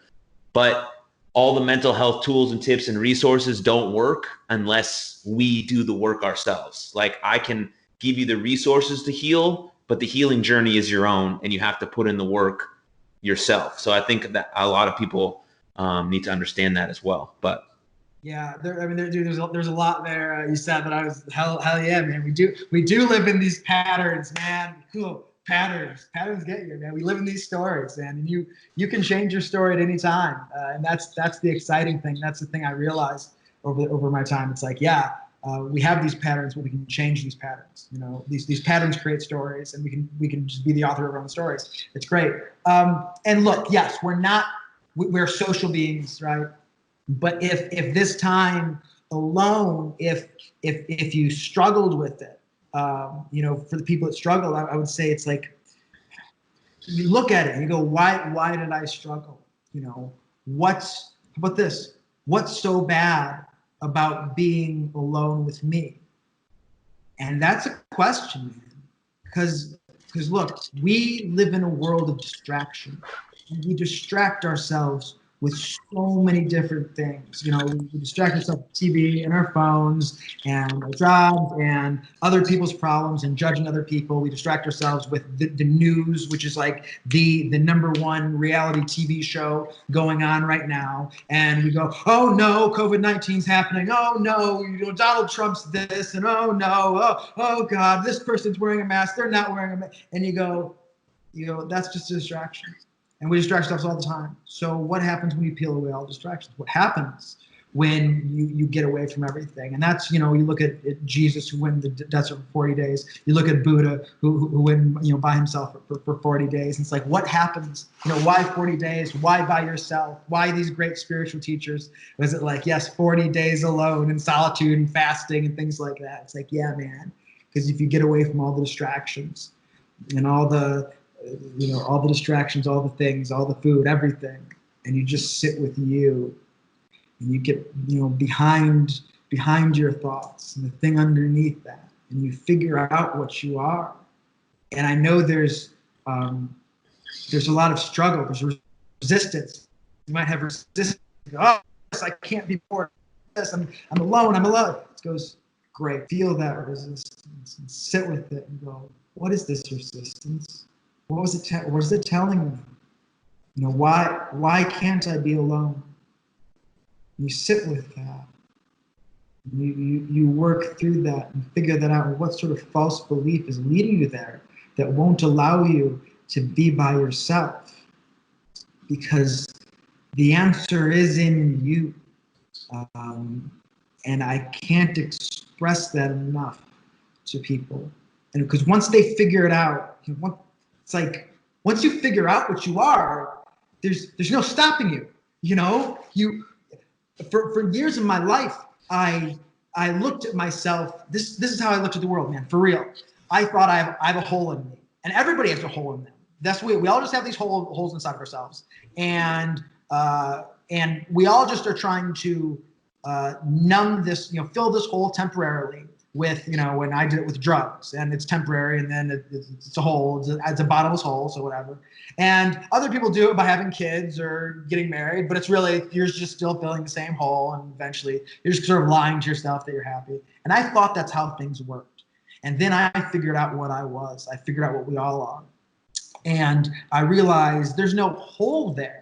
But all the mental health tools and tips and resources don't work unless we do the work ourselves. Like, I can give you the resources to heal, but the healing journey is your own, and you have to put in the work yourself. So I think that a lot of people need to understand that as well. But yeah, there's a lot there. You said that I was hell yeah, man. We do live in these patterns, man. Cool. Patterns get you, man. We live in these stories, man, and you can change your story at any time, and that's the exciting thing. That's the thing I realized over my time. It's like, yeah, we have these patterns, but we can change these patterns. You know, these patterns create stories, and we can just be the author of our own stories. It's great. And look, yes, we're social beings, right? But if this time alone, if you struggled with it, you know, for the people that struggle, I would say it's like, you look at it and you go, why did I struggle? You know, how about this? What's so bad about being alone with me? And that's a question, man. Because look, we live in a world of distraction. And we distract ourselves with so many different things. You know, we distract ourselves with TV and our phones and our jobs and other people's problems and judging other people. We distract ourselves with the news, which is like the number one reality TV show going on right now. And we go, oh no, COVID-19 is happening. Oh no, you know, Donald Trump's this, and oh no, oh God, this person's wearing a mask. They're not wearing a mask. And you go, that's just a distraction. And we distract ourselves all the time. So what happens when you peel away all distractions? What happens when you get away from everything? And that's, you know, you look at Jesus, who went in the desert for 40 days. You look at Buddha, who went, you know, by himself for 40 days. And it's like, what happens? You know, why 40 days? Why by yourself? Why these great spiritual teachers? Was it like, yes, 40 days alone in solitude and fasting and things like that? It's like, yeah, man. Because if you get away from all the distractions and all the, you know, all the distractions, all the things, all the food, everything, and you just sit with you, and you get, you know, behind your thoughts and the thing underneath that, and you figure out what you are. And I know there's a lot of struggle. There's resistance. You might have resistance. Oh, yes, I can't be more. Yes, I'm alone. It goes, great. Feel that resistance and sit with it and go, what is this resistance? What is it telling me? You know, why can't I be alone? You sit with that. You work through that and figure that out. What sort of false belief is leading you there that won't allow you to be by yourself? Because the answer is in you. And I can't express that enough to people. And because once they figure it out, it's like, once you figure out what you are, there's no stopping you. You know, for years of my life, I looked at myself. This is how I looked at the world, man. For real, I thought I have a hole in me, and everybody has a hole in them. That's the way we all just have these holes inside of ourselves, and we all just are trying to numb this, you know, fill this hole temporarily with, you know, when I did it with drugs, and it's temporary, and then it's a hole, it's a bottomless hole, so whatever. And other people do it by having kids or getting married, but it's really, you're just still filling the same hole, and eventually you're just sort of lying to yourself that you're happy. And I thought that's how things worked. And then I figured out what I was. I figured out what we all are. And I realized there's no hole there.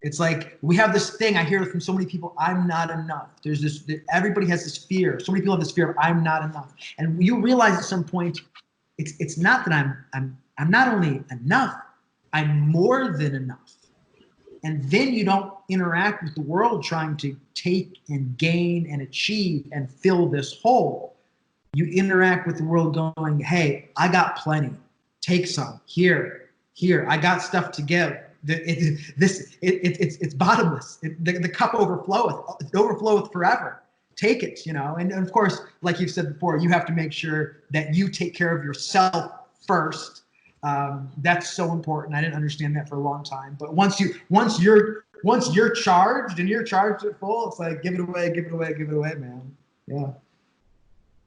It's like, we have this thing I hear from so many people, I'm not enough. There's this, everybody has this fear. So many people have this fear of I'm not enough. And you realize at some point, it's not that I'm not only enough, I'm more than enough. And then you don't interact with the world trying to take and gain and achieve and fill this hole. You interact with the world going, hey, I got plenty. Take some. Here, I got stuff to give. It's bottomless. The cup overfloweth. It overfloweth forever. Take it, you know. And of course, like you've said before, you have to make sure that you take care of yourself first. That's so important. I didn't understand that for a long time. But once you're charged and you're charged at full, it's like, give it away, man. Yeah.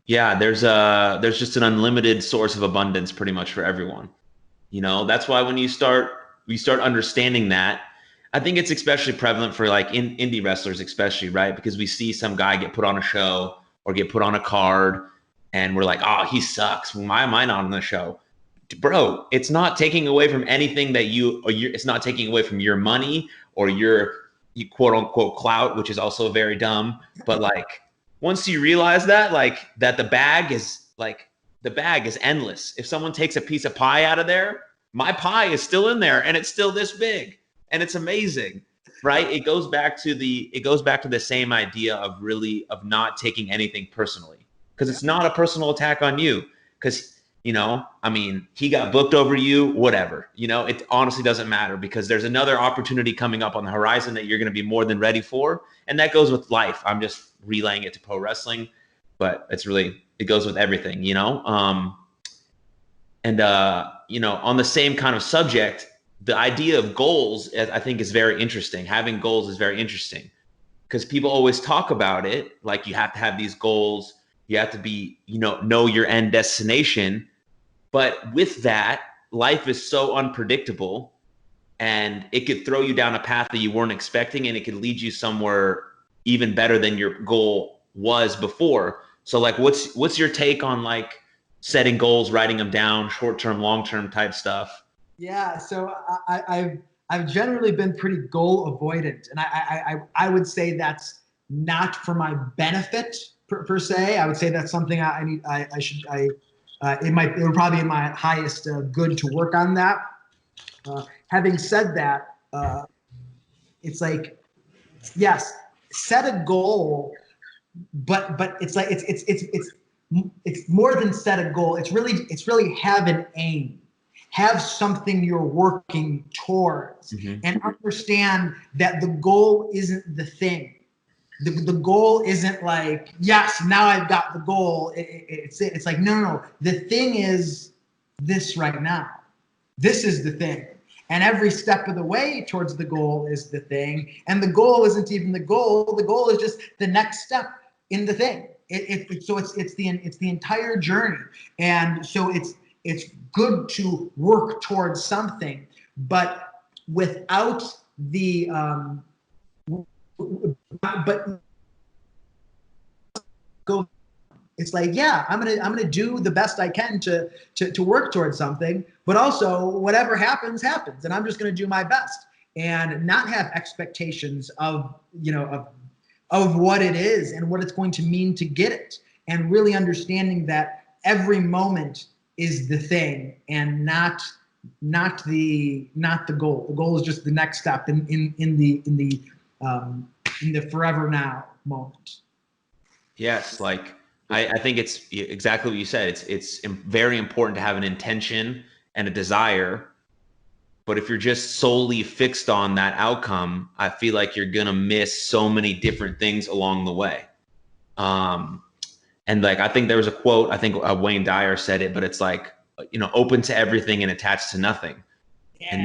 Yeah, there's just an unlimited source of abundance pretty much for everyone. You know, that's why when you start understanding that, I think it's especially prevalent for like indie wrestlers, especially, right? Because we see some guy get put on a show or get put on a card, and we're like, oh, he sucks. Why am I not on the show? Bro, it's not taking away from anything that it's not taking away from your money or your quote unquote clout, which is also very dumb. But like, once you realize that, like, that the bag is like the bag is endless. If someone takes a piece of pie out of there, my pie is still in there and it's still this big and it's amazing, right? It goes back to the same idea of not taking anything personally, because it's not a personal attack on you. Because, I mean, he got booked over you, whatever, it honestly doesn't matter, because there's another opportunity coming up on the horizon that you're going to be more than ready for. And that goes with life. I'm just relaying it to pro wrestling, but it goes with everything, on the same kind of subject, the idea of goals, I think, is very interesting. Having goals is very interesting, because people always talk about it like you have to have these goals, you have to be, know your end destination. But with that, life is so unpredictable, and it could throw you down a path that you weren't expecting, and it could lead you somewhere even better than your goal was before. So like, what's your take on like setting goals, writing them down, short-term, long-term type stuff? Yeah, so I've generally been pretty goal avoidant, and I would say that's not for my benefit per se. I would say that's something it would probably be my highest good to work on that. Having said that, it's like, yes, set a goal, but it's like it's more than set a goal. It's really have an aim, have something you're working towards, and understand that the goal isn't the thing. The goal isn't like, yes, now I've got the goal. It's like, no. The thing is this right now. This is the thing. And every step of the way towards the goal is the thing. And the goal isn't even the goal. The goal is just the next step in the thing. So it's the entire journey. And so it's good to work towards something, but without the but go. It's like, yeah, I'm gonna do the best I can to work towards something, but also whatever happens, and I'm just gonna do my best and not have expectations of what it is and what it's going to mean to get it, and really understanding that every moment is the thing and not the goal. The goal is just the next step in the forever now moment. Yes, like I think it's exactly what you said. It's very important to have an intention and a desire, but if you're just solely fixed on that outcome, I feel like you're gonna miss so many different things along the way. And like, I think there was a quote, I think Wayne Dyer said it, but it's like, open to everything and attached to nothing. Yeah.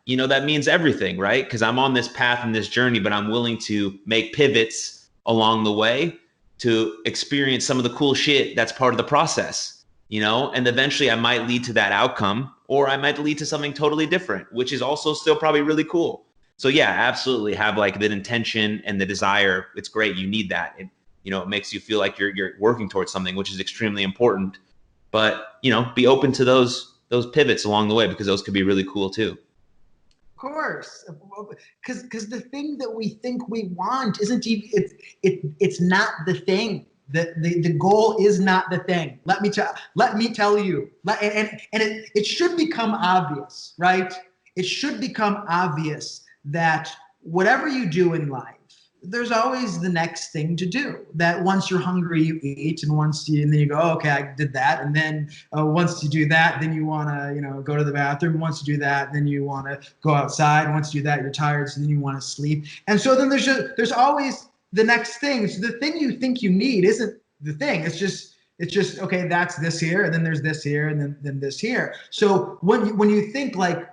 And that means everything, right? Because I'm on this path and this journey, but I'm willing to make pivots along the way to experience some of the cool shit that's part of the process, and eventually I might lead to that outcome, or I might lead to something totally different, which is also still probably really cool. So yeah, absolutely have like the intention and the desire. It's great. You need that. It makes you feel like you're working towards something, which is extremely important. But, be open to those pivots along the way, because those could be really cool too. Of course, because the thing that we think we want isn't even, it's not the thing. The goal is not the thing. Let me tell you, and it should become obvious, right? It should become obvious that whatever you do in life, there's always the next thing to do. That once you're hungry, you eat, and then you go, oh, okay, I did that, and then once you do that, then you want to go to the bathroom. Once you do that, then you want to go outside. Once you do that, you're tired, so then you want to sleep. And so then there's always the next thing. So the thing you think you need isn't the thing. It's just okay. That's this here, and then there's this here, and then this here. So when you think like,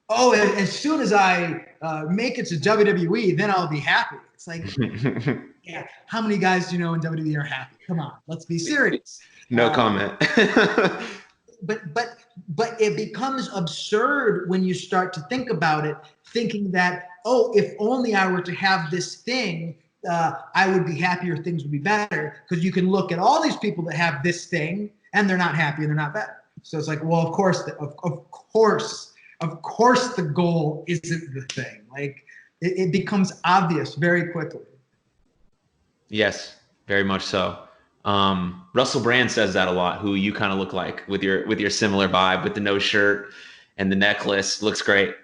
oh, as soon as I make it to WWE, then I'll be happy. It's like, yeah, how many guys do you know in WWE are happy? Come on, let's be serious. No comment. But it becomes absurd when you start to think about it, thinking that, oh, if only I were to have this thing, I would be happier, things would be better. Because you can look at all these people that have this thing and they're not happy and they're not better. So it's like, well, of course the goal isn't the thing. Like it becomes obvious very quickly. Yes, very much so. Russell Brand says that a lot, who you kind of look like with your similar vibe, with the no shirt and the necklace. Looks great.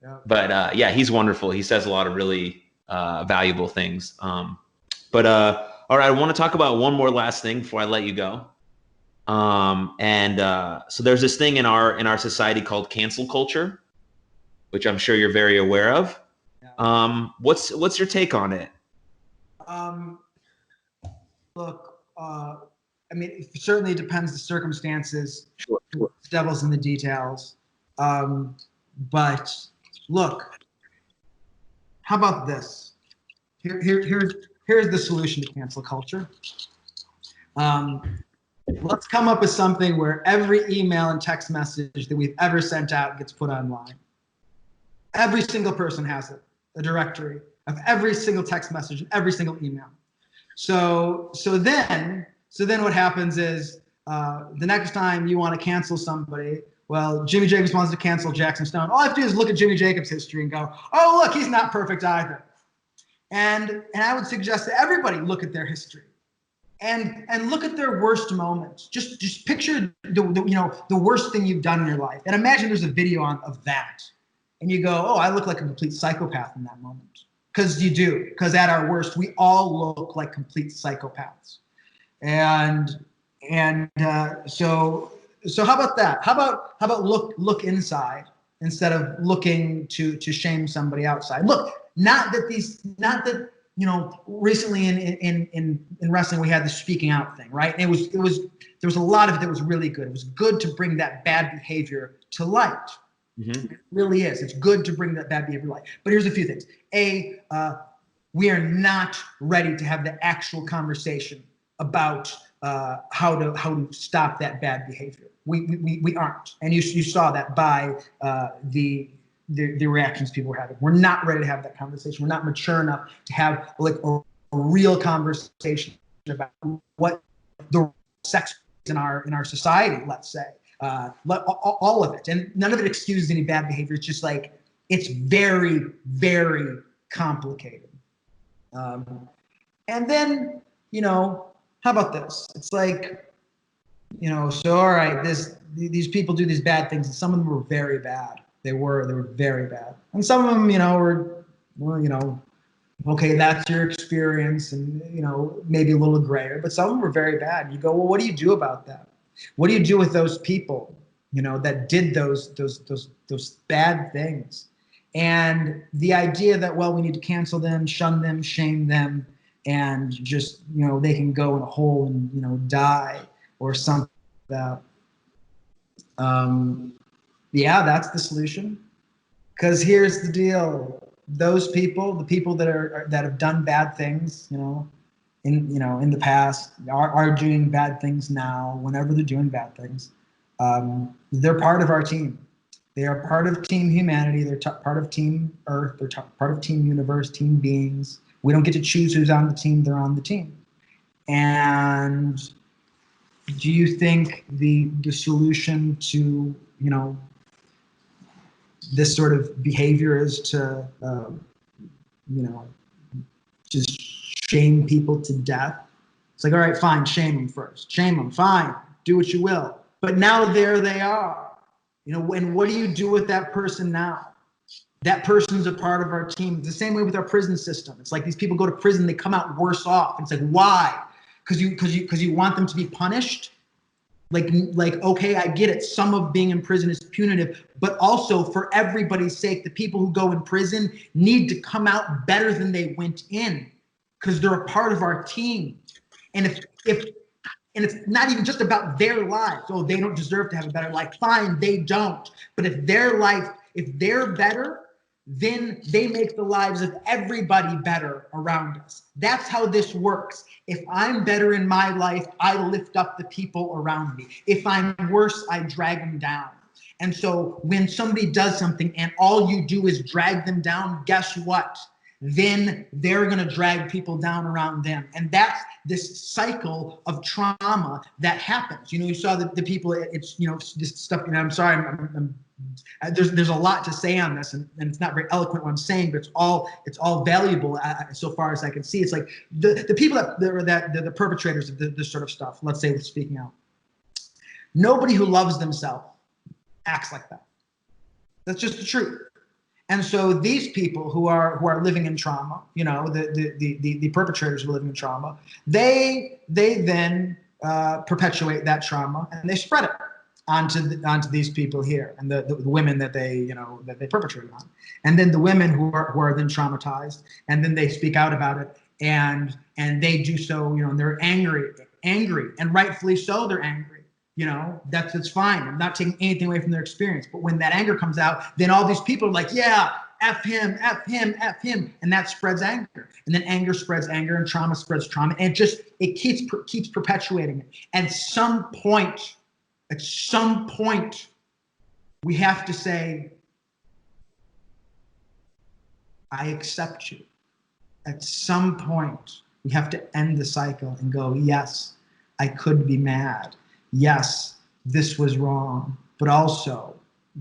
Yeah. But yeah, he's wonderful. He says a lot of really valuable things. But all right, I want to talk about one more last thing before I let you go. So there's this thing in our society called cancel culture, which I'm sure you're very aware of. Yeah. What's your take on it? Um, Look, I mean, it certainly depends the circumstances. Sure. The devil's in the details. But look, how about this? Here's the solution to cancel culture. Let's come up with something where every email and text message that we've ever sent out gets put online. Every single person has it, a directory of every single text message and every single email. So then what happens is the next time you want to cancel somebody, well, Jimmy Jacobs wants to cancel Jaxon Stone. All I have to do is look at Jimmy Jacobs' history and go, oh, look, he's not perfect either. And I would suggest that everybody look at their history and look at their worst moments. Just picture the worst thing you've done in your life, and imagine there's a video of that, and you go, oh, I look like a complete psychopath in that moment. Because you do. Because at our worst, we all look like complete psychopaths. And so how about that? How about look inside instead of looking to shame somebody outside? Look, not that recently in wrestling we had the speaking out thing, right? And there was a lot of it that was really good. It was good to bring that bad behavior to light. Mm-hmm. It really is. It's good to bring that bad behavior to light. But here's a few things. We are not ready to have the actual conversation about how to stop that bad behavior. We aren't, and you saw that by the reactions people were having. We're not ready to have that conversation. We're not mature enough to have like a real conversation about what the sex is in our society. Let's say all of it, and none of it excuses any bad behavior. It's just like it's very, very complicated. And then how about this? It's like so all right, these people do these bad things, and some of them were very bad. They were very bad, and some of them were okay, that's your experience, and maybe a little grayer, but some of them were very bad. And you go, well, what do you do about that? What do you do with those people that did those bad things? And the idea that, well, we need to cancel them, shun them, shame them, and just they can go in a hole and die or something like that. Yeah, that's the solution. Because here's the deal: those people, the people that have done bad things, in the past, are doing bad things now. Whenever they're doing bad things, they're part of our team. They are part of Team Humanity. They're part of Team Earth. They're part of Team Universe. Team Beings. We don't get to choose who's on the team. They're on the team. And do you think the solution to this sort of behavior is to just shame people to death? It's like, all right, fine, shame them first. Shame them, fine, do what you will. But now there they are. And what do you do with that person now? That person's a part of our team. It's the same way with our prison system. It's like these people go to prison, they come out worse off. It's like, why? Because you want them to be punished? Like, okay, I get it. Some of being in prison is punitive, but also for everybody's sake, the people who go in prison need to come out better than they went in, because they're a part of our team. And if it's not even just about their lives. Oh, they don't deserve to have a better life. Fine, they don't. But if they're better, then they make the lives of everybody better around us. That's how this works. If I'm better in my life, I lift up the people around me. If I'm worse, I drag them down. And so when somebody does something and all you do is drag them down, guess what? Then they're going to drag people down around them. And that's this cycle of trauma that happens. You saw the people, it's, this stuff, I'm sorry, I'm there's a lot to say on this, and it's not very eloquent what I'm saying, but it's all valuable so far as I can see. It's like the people that the perpetrators of this sort of stuff. Let's say, speaking out. Nobody who loves themselves acts like that. That's just the truth. And so these people who are living in trauma, you know, the perpetrators who are living in trauma, they then perpetuate that trauma and they spread it onto these people here and the women that they perpetrated on, and then the women who are then traumatized, and then they speak out about it, and they do so, you know, and they're angry, and rightfully so. They're angry. You know, that's fine. I'm not taking anything away from their experience. But when that anger comes out, then all these people are like, yeah, F him, F him, F him. And that spreads anger. And then anger spreads anger, and trauma spreads trauma. And it keeps perpetuating it. At some point, we have to say, I accept you. At some point, we have to end the cycle and go, yes, I could be mad. Yes, this was wrong, but also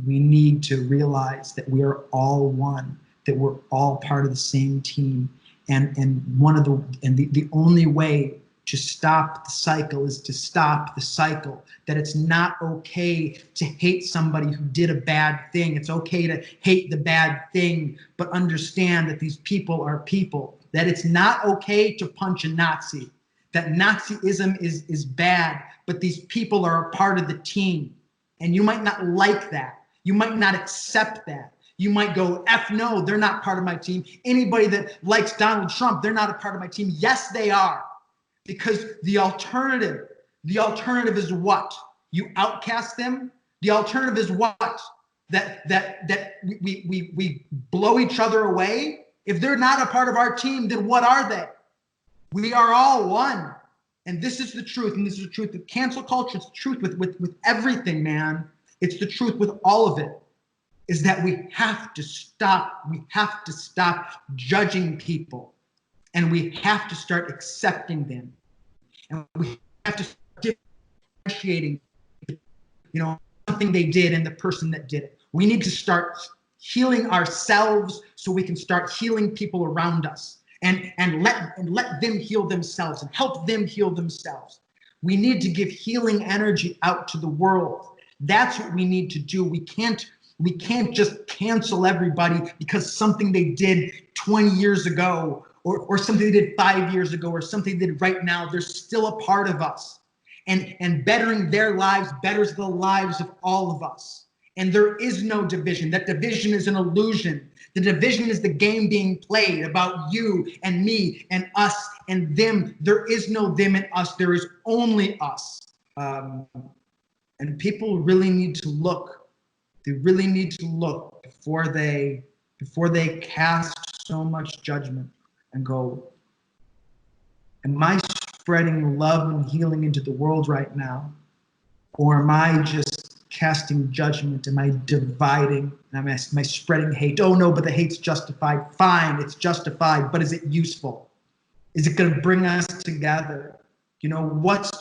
we need to realize that we are all one, that we're all part of the same team. And the only way to stop the cycle is to stop the cycle, that it's not okay to hate somebody who did a bad thing. It's okay to hate the bad thing, but understand that these people are people, that it's not okay to punch a Nazi, that Nazism is bad, but these people are a part of the team. And you might not like that. You might not accept that. You might go, F no, they're not part of my team. Anybody that likes Donald Trump, they're not a part of my team. Yes, they are. Because the alternative is what? You outcast them? The alternative is what? That we blow each other away? If they're not a part of our team, then what are they? We are all one. And this is the truth. And this is the truth of cancel culture. It's the truth with everything, man. It's the truth with all of it. Is that we have to stop. We have to stop judging people. And we have to start accepting them. And we have to start differentiating, you know, something they did and the person that did it. We need to start healing ourselves so we can start healing people around us. And let them heal themselves and help them heal themselves. We need to give healing energy out to the world. That's what we need to do. We can't just cancel everybody because something they did 20 years ago or something they did 5 years ago or something they did right now. They're still a part of us. And bettering their lives betters the lives of all of us. And there is no division. That division is an illusion. The division is the game being played about you and me and us and them. There is no them and us. There is only us. And people really need to look. They really need to look before they cast so much judgment and go, am I spreading love and healing into the world right now? Or am I just casting judgment? Am I dividing? Am I spreading hate? Oh no, but the hate's justified. Fine, it's justified, but is it useful? Is it going to bring us together? You know, what's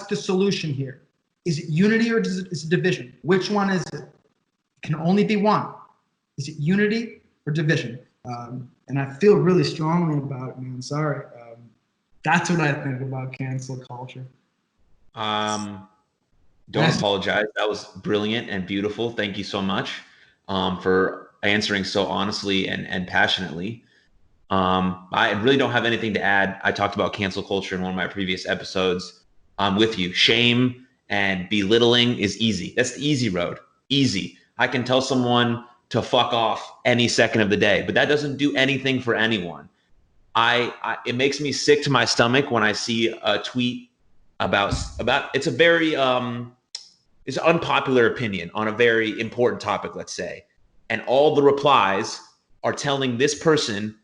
the solution here? Is it unity or is it division? Which one is it? It can only be one. Is it unity or division? And I feel really strongly about it, man. Sorry. That's what I think about cancel culture. Don't apologize. That was brilliant and beautiful. Thank you so much for answering so honestly and passionately. I really don't have anything to add. I talked about cancel culture in one of my previous episodes. I'm with you. Shame and belittling is easy. That's the easy road. Easy. I can tell someone to fuck off any second of the day, but that doesn't do anything for anyone. It makes me sick to my stomach when I see a tweet about it's a very it's an unpopular opinion on a very important topic, let's say, and all the replies are telling this person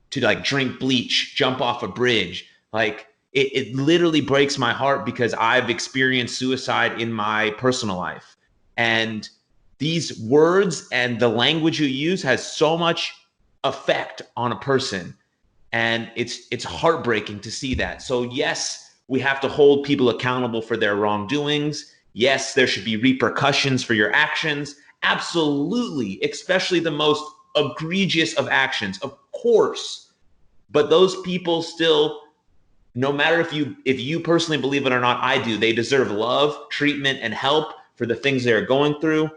to like drink bleach, jump off a bridge. Like it literally breaks my heart because I've experienced suicide in my personal life, and these words and the language you use has so much effect on a person, and it's heartbreaking to see that. So yes, we have to hold people accountable for their wrongdoings. Yes, there should be repercussions for your actions. Absolutely, especially the most egregious of actions, of course. But those people still, no matter if you personally believe it or not, I do. They deserve love, treatment, and help for the things they're going through.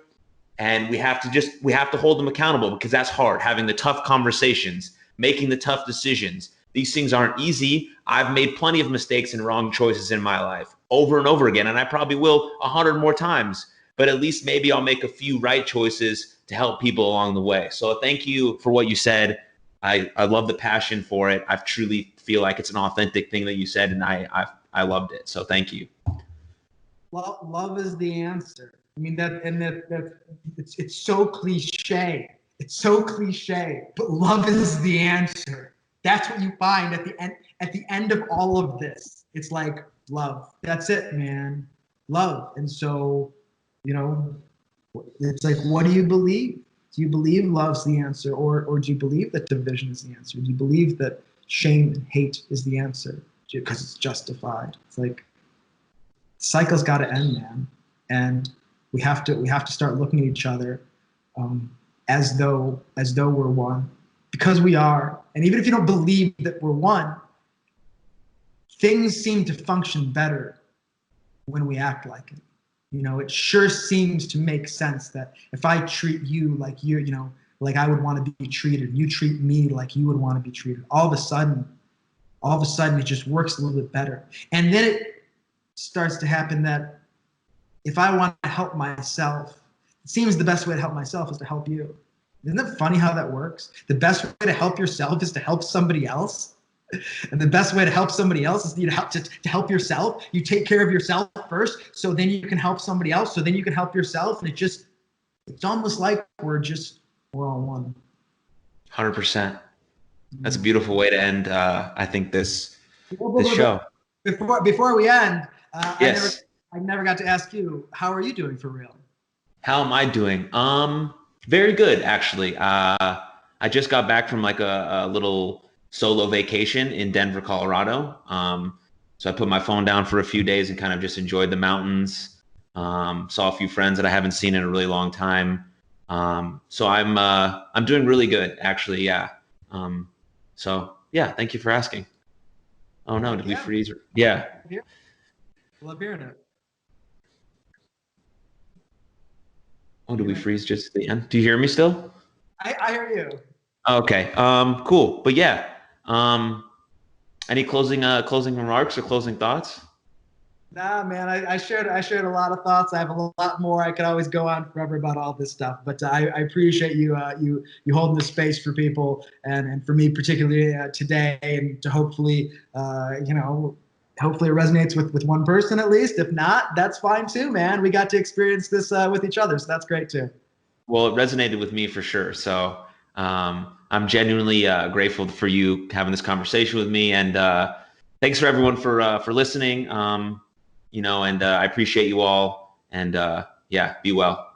And we have to hold them accountable, because that's hard. Having the tough conversations, making the tough decisions. These things aren't easy. I've made plenty of mistakes and wrong choices in my life over and over again, and I probably will 100 more times. But at least maybe I'll make a few right choices to help people along the way. So thank you for what you said. I love the passion for it. I truly feel like it's an authentic thing that you said, and I loved it. So thank you. Love is the answer. I mean it's so cliche. It's so cliche, but love is the answer. That's what you find at the end. At the end of all of this, it's like love. That's it, man. Love. And so, it's like, what do you believe? Do you believe love's the answer, or do you believe that division is the answer? Do you believe that shame and hate is the answer because it's justified? It's like, cycle's got to end, man, and we have to start looking at each other as though we're one, because we are. And even if you don't believe that we're one, things seem to function better when we act like it. It sure seems to make sense that if I treat you like like I would want to be treated, you treat me like you would want to be treated, all of a sudden it just works a little bit better. And then it starts to happen that if I want to help myself, it seems the best way to help myself is to help you. Isn't it funny how that works? The best way to help yourself is to help somebody else. And the best way to help somebody else is to help yourself. You take care of yourself first, so then you can help somebody else, so then you can help yourself. And it's almost like we're all one. 100%. That's a beautiful way to end, I think, this show. Before we end, yes. I never got to ask you, how are you doing for real? How am I doing? Very good, actually. I just got back from like a little solo vacation in Denver, Colorado. So I put my phone down for a few days and kind of just enjoyed the mountains. Saw a few friends that I haven't seen in a really long time. So I'm doing really good, actually. Yeah. So yeah, thank you for asking. Oh no, did we freeze? Yeah. Love hearing it. Oh, did we freeze just at the end? Do you hear me still? I hear you. Okay. Cool. But yeah. Any closing remarks or closing thoughts? Nah, man, I shared a lot of thoughts. I have a lot more. I could always go on forever about all this stuff, but I appreciate you holding the space for people, and for me particularly today, and to hopefully hopefully it resonates with one person at least. If not, that's fine too, man. We got to experience this with each other, so that's great too. Well, it resonated with me for sure. So I'm genuinely grateful for you having this conversation with me, and thanks for everyone for listening. And I appreciate you all. And yeah, be well.